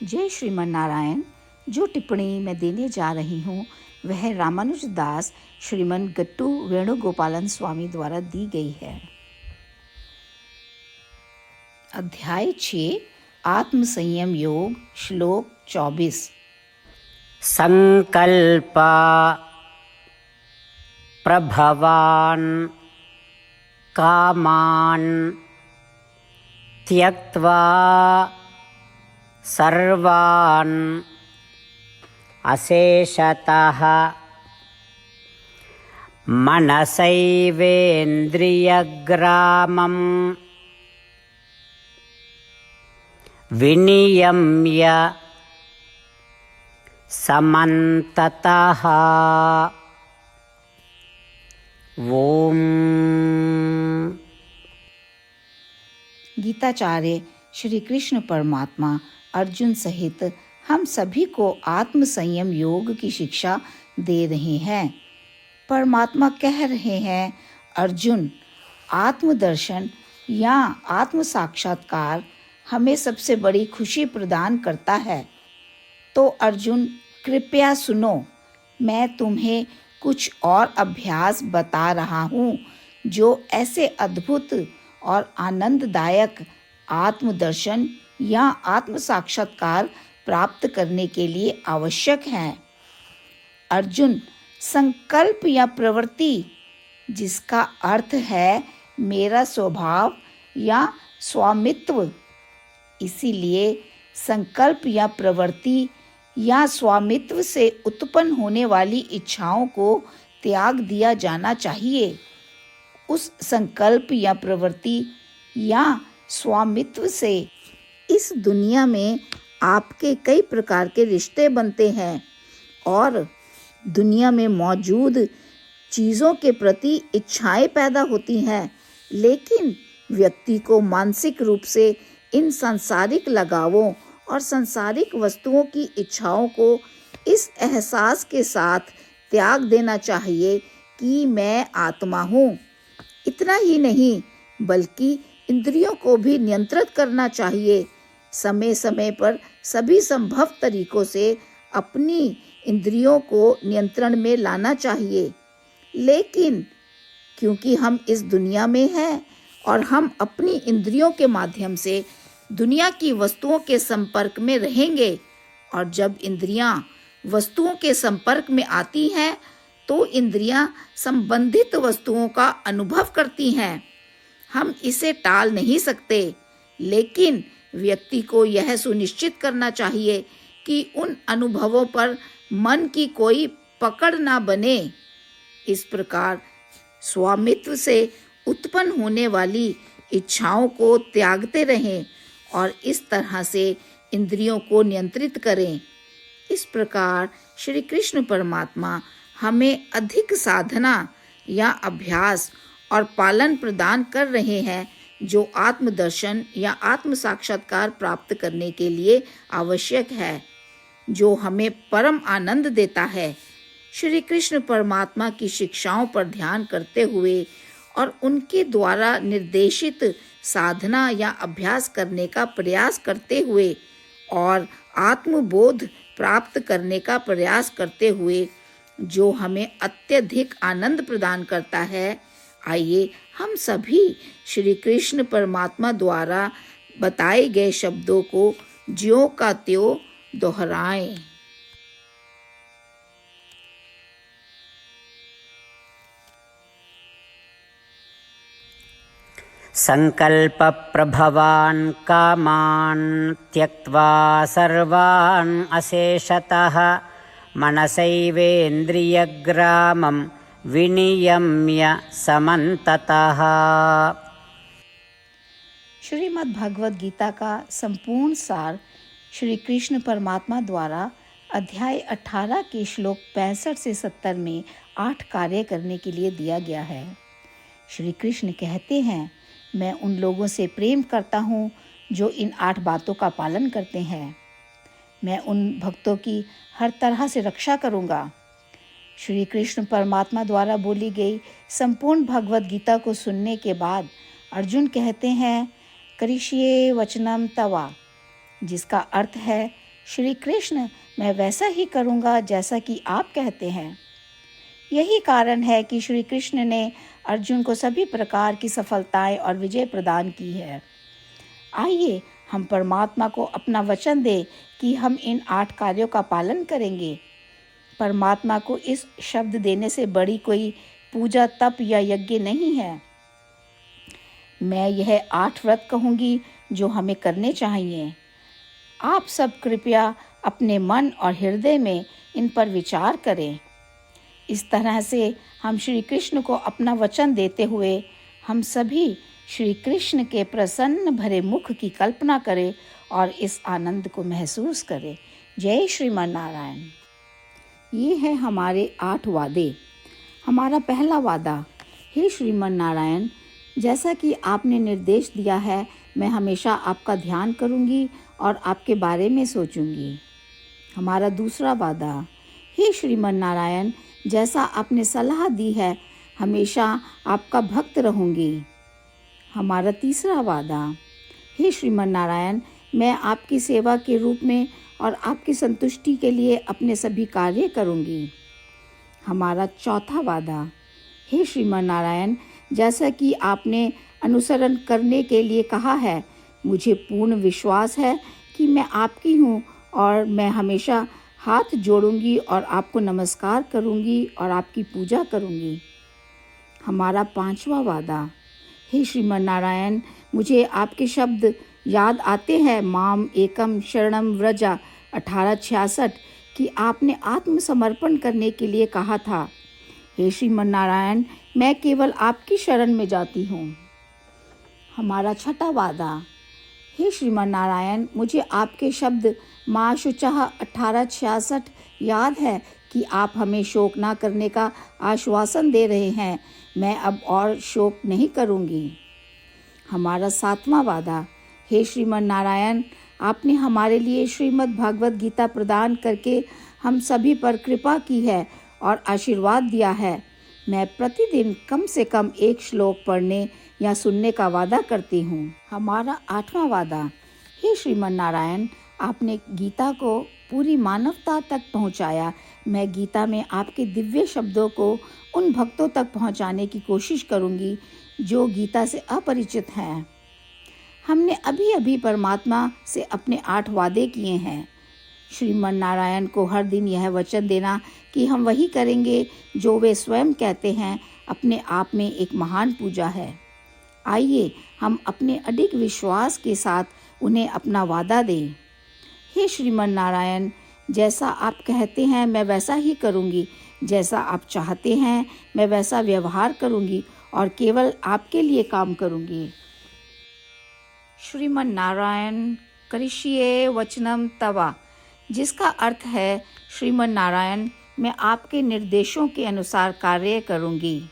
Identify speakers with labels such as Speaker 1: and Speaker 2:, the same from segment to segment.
Speaker 1: जय श्रीमन नारायण। जो टिप्पणी मैं देने जा रही हूँ वह रामानुज दास श्रीमन गट्टू वेणुगोपालन स्वामी द्वारा दी गई है। अध्याय 6 आत्म संयम योग, श्लोक 24।
Speaker 2: संकल्प प्रभवान् कामान् त्यक्त्वा सर्वान् अशेषतः मनसैवेन्द्रियग्रामं विनियम्य समन्ततः। ओम।
Speaker 1: गीताचार्य श्री कृष्ण परमात्मा अर्जुन सहित हम सभी को आत्म संयम योग की शिक्षा दे रहे हैं। परमात्मा कह रहे हैं, अर्जुन, आत्मदर्शन या आत्म साक्षात्कार हमें सबसे बड़ी खुशी प्रदान करता है। तो अर्जुन, कृपया सुनो, मैं तुम्हें कुछ और अभ्यास बता रहा हूँ जो ऐसे अद्भुत और आनंददायक आत्मदर्शन या आत्म साक्षात्कार प्राप्त करने के लिए आवश्यक हैं। अर्जुन, संकल्प या प्रवृत्ति, जिसका अर्थ है मेरा स्वभाव या स्वामित्व, इसीलिए संकल्प या प्रवृत्ति या स्वामित्व से उत्पन्न होने वाली इच्छाओं को त्याग दिया जाना चाहिए। उस संकल्प या प्रवृत्ति या स्वामित्व से इस दुनिया में आपके कई प्रकार के रिश्ते बनते हैं और दुनिया में मौजूद चीज़ों के प्रति इच्छाएं पैदा होती हैं, लेकिन व्यक्ति को मानसिक रूप से इन सांसारिक लगावों और सांसारिक वस्तुओं की इच्छाओं को इस एहसास के साथ त्याग देना चाहिए कि मैं आत्मा हूँ। इतना ही नहीं, बल्कि इंद्रियों को भी नियंत्रित करना चाहिए। समय समय पर सभी संभव तरीकों से अपनी इंद्रियों को नियंत्रण में लाना चाहिए। लेकिन क्योंकि हम इस दुनिया में हैं और हम अपनी इंद्रियों के माध्यम से दुनिया की वस्तुओं के संपर्क में रहेंगे, और जब इंद्रियां वस्तुओं के संपर्क में आती हैं तो इंद्रियां संबंधित वस्तुओं का अनुभव करती हैं। हम इसे टाल नहीं सकते, लेकिन व्यक्ति को यह सुनिश्चित करना चाहिए कि उन अनुभवों पर मन की कोई पकड़ ना बने। इस प्रकार स्वामित्व से उत्पन्न होने वाली इच्छाओं को त्यागते रहें और इस तरह से इंद्रियों को नियंत्रित करें। इस प्रकार श्री कृष्ण परमात्मा हमें अधिक साधना या अभ्यास और पालन प्रदान कर रहे हैं जो आत्मदर्शन या आत्म साक्षात्कार प्राप्त करने के लिए आवश्यक है, जो हमें परम आनंद देता है। श्री कृष्ण परमात्मा की शिक्षाओं पर ध्यान करते हुए और उनके द्वारा निर्देशित साधना या अभ्यास करने का प्रयास करते हुए और आत्मबोध प्राप्त करने का प्रयास करते हुए जो हमें अत्यधिक आनंद प्रदान करता है, आइए हम सभी श्री कृष्ण परमात्मा द्वारा बताए गए शब्दों को ज्यों का त्यों दोहराएं।
Speaker 2: संकल्प प्रभवान् कामान् त्यक्त्वा सर्वान् अशेषतः मनसैवेन्द्रियग्रामं विनियम्य समन्ततः।
Speaker 1: श्रीमद् भगवद गीता का संपूर्ण सार श्री कृष्ण परमात्मा द्वारा अध्याय 18 के श्लोक 65 से 70 में 8 कार्य करने के लिए दिया गया है। श्री कृष्ण कहते हैं, मैं उन लोगों से प्रेम करता हूँ जो इन 8 बातों का पालन करते हैं। मैं उन भक्तों की हर तरह से रक्षा करूँगा। श्री कृष्ण परमात्मा द्वारा बोली गई संपूर्ण भगवद गीता को सुनने के बाद अर्जुन कहते हैं, करिष्ये वचनम तवा, जिसका अर्थ है श्री कृष्ण, मैं वैसा ही करूँगा जैसा कि आप कहते हैं। यही कारण है कि श्री कृष्ण ने अर्जुन को सभी प्रकार की सफलताएं और विजय प्रदान की है। आइए हम परमात्मा को अपना वचन दें कि हम इन 8 कार्यों का पालन करेंगे। परमात्मा को इस शब्द देने से बड़ी कोई पूजा, तप या यज्ञ नहीं है। मैं यह 8 व्रत कहूँगी जो हमें करने चाहिए। आप सब कृपया अपने मन और हृदय में इन पर विचार करें। इस तरह से हम श्री कृष्ण को अपना वचन देते हुए हम सभी श्री कृष्ण के प्रसन्न भरे मुख की कल्पना करें और इस आनंद को महसूस करें। जय श्रीमन नारायण। ये है हमारे 8 वादे। हमारा पहला वादा, हे श्रीमन नारायण, जैसा कि आपने निर्देश दिया है, मैं हमेशा आपका ध्यान करूंगी और आपके बारे में सोचूंगी। हमारा दूसरा वादा, हे श्रीमन नारायण, जैसा आपने सलाह दी है, हमेशा आपका भक्त रहूंगी। हमारा तीसरा वादा, हे श्रीमन नारायण, मैं आपकी सेवा के रूप में और आपकी संतुष्टि के लिए अपने सभी कार्य करूंगी। हमारा चौथा वादा, हे श्रीमन नारायण, जैसा कि आपने अनुसरण करने के लिए कहा है, मुझे पूर्ण विश्वास है कि मैं आपकी हूँ और मैं हमेशा हाथ जोड़ूंगी और आपको नमस्कार करूंगी और आपकी पूजा करूंगी। हमारा पांचवा वादा, हे श्रीमन नारायण, मुझे आपके शब्द याद आते हैं, माम एकम शरणम व्रजा 1866, कि आपने आत्मसमर्पण करने के लिए कहा था। हे श्रीमन नारायण, मैं केवल आपकी शरण में जाती हूँ। हमारा छठा वादा, हे श्रीमन नारायण, मुझे आपके शब्द माँ शुचः 1866 याद है कि आप हमें शोक ना करने का आश्वासन दे रहे हैं। मैं अब और शोक नहीं करूँगी। हमारा 7वां वादा, हे श्रीमन नारायण, आपने हमारे लिए श्रीमद् भागवत गीता प्रदान करके हम सभी पर कृपा की है और आशीर्वाद दिया है। मैं प्रतिदिन कम से कम 1 श्लोक पढ़ने या सुनने का वादा करती हूँ। हमारा 8वां वादा, हे श्रीमन नारायण, आपने गीता को पूरी मानवता तक पहुँचाया। मैं गीता में आपके दिव्य शब्दों को उन भक्तों तक पहुँचाने की कोशिश करूँगी जो गीता से अपरिचित हैं। हमने अभी अभी परमात्मा से अपने 8 वादे किए हैं। श्रीमन नारायण को हर दिन यह वचन देना कि हम वही करेंगे जो वे स्वयं कहते हैं, अपने आप में एक महान पूजा है। आइए हम अपने अडिग विश्वास के साथ उन्हें अपना वादा दें। हे श्रीमन नारायण, जैसा आप कहते हैं मैं वैसा ही करूँगी। जैसा आप चाहते हैं मैं वैसा व्यवहार करूँगी और केवल आपके लिए काम करूँगी। श्रीमन नारायण करिष्ये वचनम तवा, जिसका अर्थ है, श्रीमन नारायण, मैं आपके निर्देशों के अनुसार कार्य करूँगी।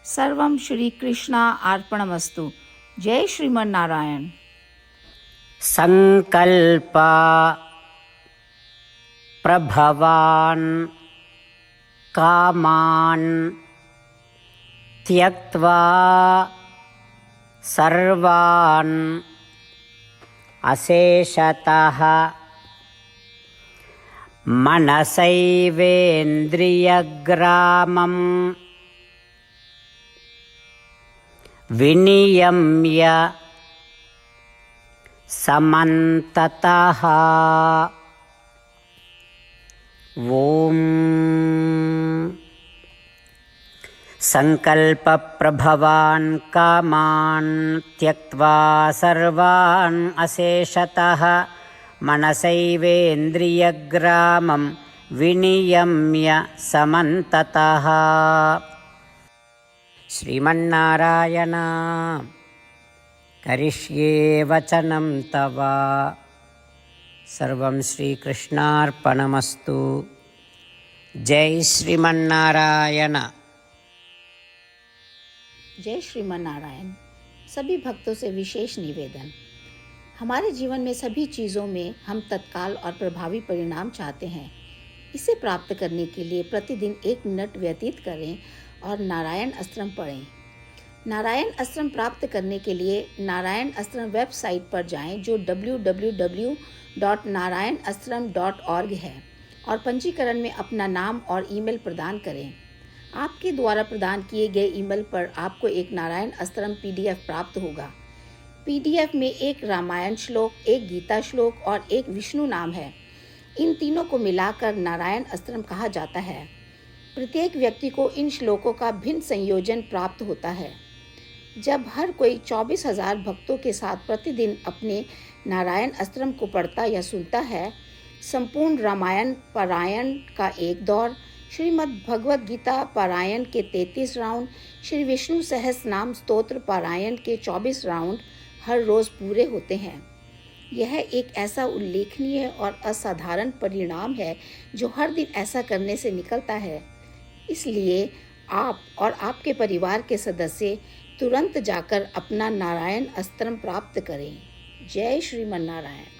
Speaker 1: सर्वम श्री कृष्णा अर्पणमस्तु। जय श्रीमन नारायण।
Speaker 2: संकल्पा प्रभवान् कामान् त्यक्त्वा सर्वान् अशेषतः मनसैवेन्द्रियग्रामं विनियम्य समन्ततः ॐ संकल्पप्रभवान् कामान् त्यक्त्वा सर्वान् अशेषतः मनसैवेन्द्रियग्रामं विनियम्य समन्ततः। श्रीमन्नारायण करिष्ये वचनं तव। सर्वं श्रीकृष्णार्पणमस्तु। जय श्रीमन्नारायण।
Speaker 1: जय श्रीमन नारायण। सभी भक्तों से विशेष निवेदन, हमारे जीवन में सभी चीज़ों में हम तत्काल और प्रभावी परिणाम चाहते हैं। इसे प्राप्त करने के लिए प्रतिदिन 1 मिनट व्यतीत करें और नारायण अस्त्रम पढ़ें। नारायण अस्त्रम प्राप्त करने के लिए नारायण अस्त्रम वेबसाइट पर जाएं जो www.narayanastram.org है और पंजीकरण में अपना नाम और ईमेल प्रदान करें। आपके द्वारा प्रदान किए गए ईमेल पर आपको एक नारायण अस्त्रम PDF प्राप्त होगा। PDF में एक रामायण श्लोक, एक गीता श्लोक और एक विष्णु नाम है। इन तीनों को मिलाकर नारायण अस्त्रम कहा जाता है। प्रत्येक व्यक्ति को इन श्लोकों का भिन्न संयोजन प्राप्त होता है। जब हर कोई 24,000 भक्तों के साथ प्रतिदिन अपने नारायण अस्त्रम को पढ़ता या सुनता है, संपूर्ण रामायण पारायण का एक दौर, श्रीमद् भगवद गीता पारायण के 33 राउंड, श्री विष्णु सहस्त्र नाम स्तोत्र पारायण के 24 राउंड हर रोज़ पूरे होते हैं। यह एक ऐसा उल्लेखनीय और असाधारण परिणाम है जो हर दिन ऐसा करने से निकलता है। इसलिए आप और आपके परिवार के सदस्य तुरंत जाकर अपना नारायण अस्त्रम प्राप्त करें। जय श्रीमन्नारायण।